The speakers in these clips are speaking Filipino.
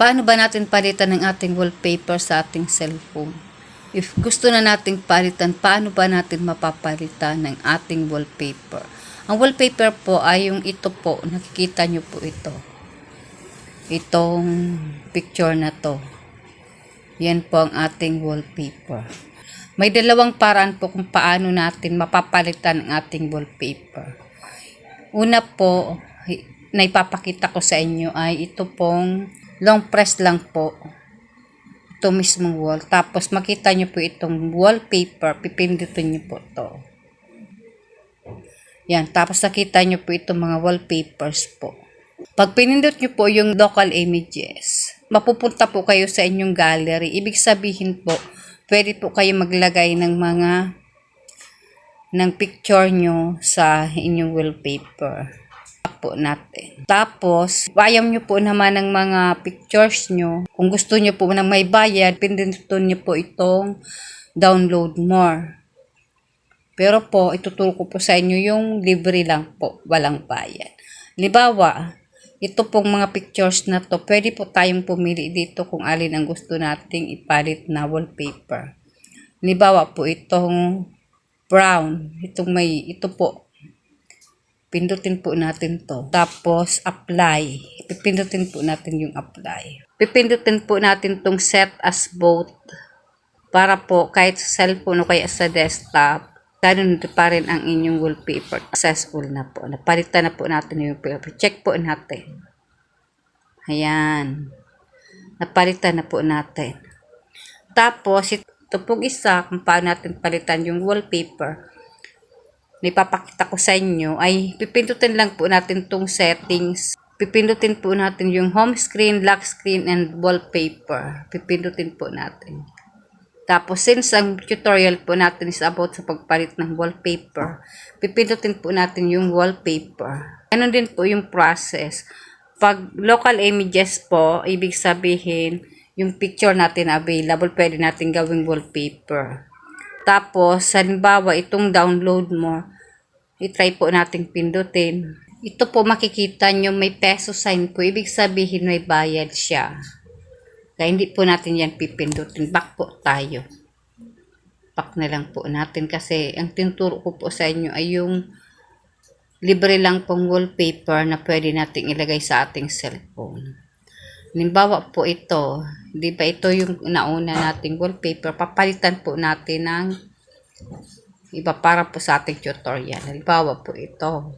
Paano ba natin palitan ng ating wallpaper sa ating cellphone? If gusto na nating palitan, paano ba natin mapapalitan ng ating wallpaper? Ang wallpaper po ay yung ito po, nakikita nyo po ito. Itong picture na to. Yan po ang ating wallpaper. May dalawang paraan po kung paano natin mapapalitan ang ating wallpaper. Una po, na ipapakita ko sa inyo ay ito pong long press lang po. Ito mismong wall. Tapos makita nyo po itong wallpaper. Pipindutin nyo po ito. Yan. Tapos nakita nyo po itong mga wallpapers po. Pag pinindot nyo po yung local images, mapupunta po kayo sa inyong gallery. Ibig sabihin po, pwede po kayo maglagay ng picture nyo sa inyong wallpaper po natin. Tapos, ayaw nyo po naman ng mga pictures nyo. Kung gusto nyo po ng may bayad, pindutin nyo po itong download more. Pero po, ituturo ko po sa inyo yung libre lang po, walang bayad. Halimbawa, ito pong mga pictures na to, pwede po tayong pumili dito kung alin ang gusto nating ipalit na wallpaper. Halimbawa po itong brown, ito po. Pindutin po natin to. Tapos, apply. Pipindutin po natin yung apply. Pipindutin po natin tong set as both para po kahit sa cellphone o kaya sa desktop, ganun pa rin ang inyong wallpaper. Successful na po. Napalitan na po natin yung wallpaper. Check po natin. Ayan. Napalitan na po natin. Tapos, ito pong isa kung paano natin palitan yung wallpaper. Ipapakita ko sa inyo ay pipindutin lang po natin tong settings. Pipindutin po natin yung home screen, lock screen, and wallpaper. Pipindutin po natin. Tapos since ang tutorial po natin is about sa pagpalit ng wallpaper, pipindutin po natin yung wallpaper. Ganun din po yung process. Pag local images po, ibig sabihin yung picture natin available, pwede natin gawing wallpaper. Tapos, halimbawa, itong download mo, itry po nating pindutin. Ito po makikita nyo may peso sign po. Ibig sabihin may bayad siya. Kaya hindi po natin yan pipindutin. Back po tayo. Back na lang po natin kasi ang tinuturo ko po sa inyo ay yung libre lang pong wallpaper na pwede nating ilagay sa ating cellphone. Halimbawa po ito, di ba ito yung nauna nating wallpaper, papalitan po natin ng iba para po sa ating tutorial. Halimbawa po ito,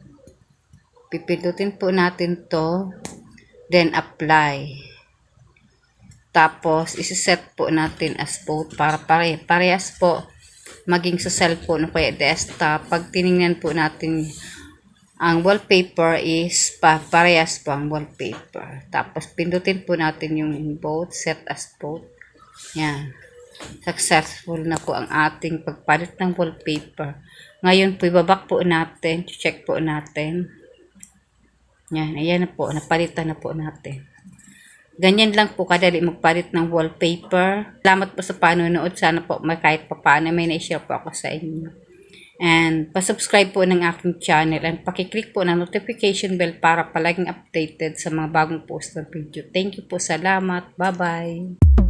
pipindutin po natin to, then apply. Tapos, isi-set po natin as both para parehas po maging sa cellphone o kaya desktop. Pag tinignan po natin ang wallpaper is parehas po ang wallpaper. Tapos, pindutin po natin yung both, set as both. Yan. Successful na po ang ating pagpalit ng wallpaper. Ngayon po, ibabak po natin. Check po natin. Yan. Ayan na po. Napalitan na po natin. Ganyan lang po kadali magpalit ng wallpaper. Salamat po sa panonood. Sana po kahit pa paano may na-share po ako sa inyo. And pasubscribe po ng aking channel and pakiclick po ng notification bell para palaging updated sa mga bagong post na video. Thank you po. Salamat. Bye-bye.